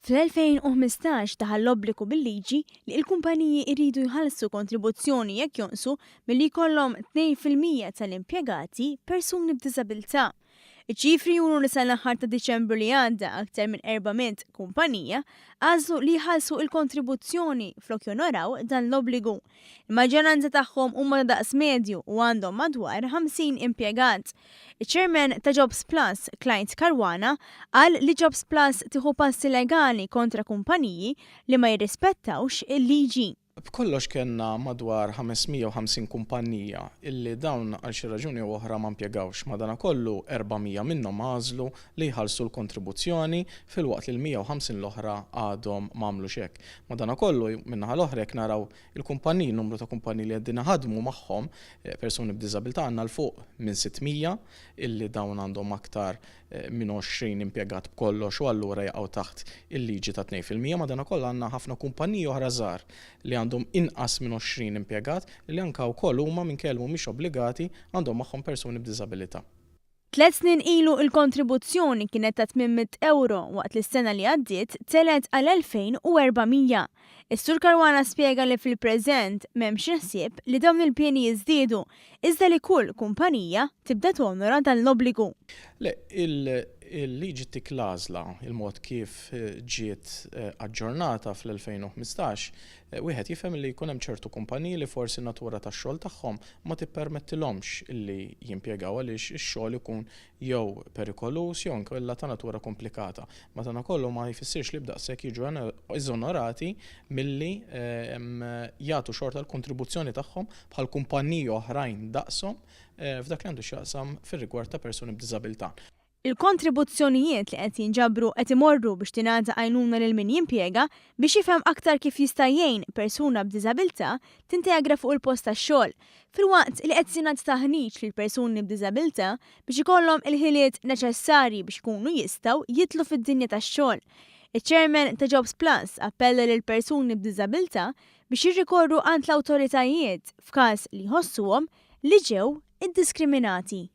Fl-2015 daħal l-obbligu bil-liġi li l-kumpaniji jridu jħallsu kontribuzzjoni jekk jonqsu milli jkollhom 2% tal-impjegati persuni b'diżabilità. Iċ-ċifri juru li sal-aħħar ta' Diċembru li għadda aktar minn 400 kumpanija għażlu li jħallsu il-kontribuzzjoni flok jonoraw dan l-obbligu. Il-maġġoranza tagħhom huma ta' daqs medju u għandhom madwar 50 impjegat. Iċ-Chairman ta' Jobs Plus, Client Karwana, qal li Jobs Plus tieħu passi legali kontra kumpaniji li ma jirrispettawx il-liġi. B'kollox kellna madwar 550 kumpanija illi dawn għal xi raġuni oħra ma impjegawx, madankollu 400 minnhom għażlu li jħallsu l-kontribuzzjoni filwaqt li l-150 l-oħra għadhom m'għamlux hekk. Madankollu min-naħa l-oħra jekk naraw il-kumpaniji, numru ta' kumpaniji li qegħdin naħdmu magħhom persuni b'diżabilità għandna l fuq minn 600 illi dawn għandhom aktar minn 20 impjegat b'kollox u allura jaqgħu taħt il-liġi ta' 2%, madankollu għandna ħafna kumpaniji oħra żgħar li għandhom inqas minn 20 impjegat li anke wkoll huma minkejja mhumiex obbligati għandhom magħhom persuni b'diżabilità. 3 snin ilu il-kontribuzzjoni kienet ta' 800 euro waqt li s-sena li għaddiet telet għal 2400. Is-Sur Karwana spjega li fil-preżent m'hemmx ħsieb li dawn il-pjeni jiżdiedu iżda li kull kumpanija tibda tonora dan l-obbligu. Il-liġi tiklażla il-mod kif ġiet aġġornata fl-2015, wieħed jifhem li jkun hemm ċertu kumpaniji li forsi natura tax-xogħol tagħhom ma tippermettilhomx illi jimpjegaw għaliex ix-xogħol ikun jew perikolus jew inkella ta' natura komplikata. Madankollu ma jfissirx li b'daqshekk jiġu eżonorati milli jagħtu xorta l-kontribuzzjoni tagħhom bħal kumpaniji oħrajn daqshom f'dak li għandu x'jaqsam fir-rigward ta' persuni b'diżabilità. Il-kontribuzzjonijiet li qed jinġabru qed imorru biex tingħata għajnuna lil min jimpjega biex jifhem aktar kif jista' jgħin persuna b'diżabilità tintegra fuq il-post tax-xogħol, filwaqt li qed jingħata taħniġ lil persuni b'diżabilità biex ikollhom il-ħiliet neċessarji biex ikunu jistgħu jidħlu fid-dinja tax-xogħol. Iċ-Chairman ta' Jobs Plus appella lil persuni b'diżabilità biex jirrikorru għand l-awtoritajiet f'każ li jħossuhom li ġew iddiskriminati.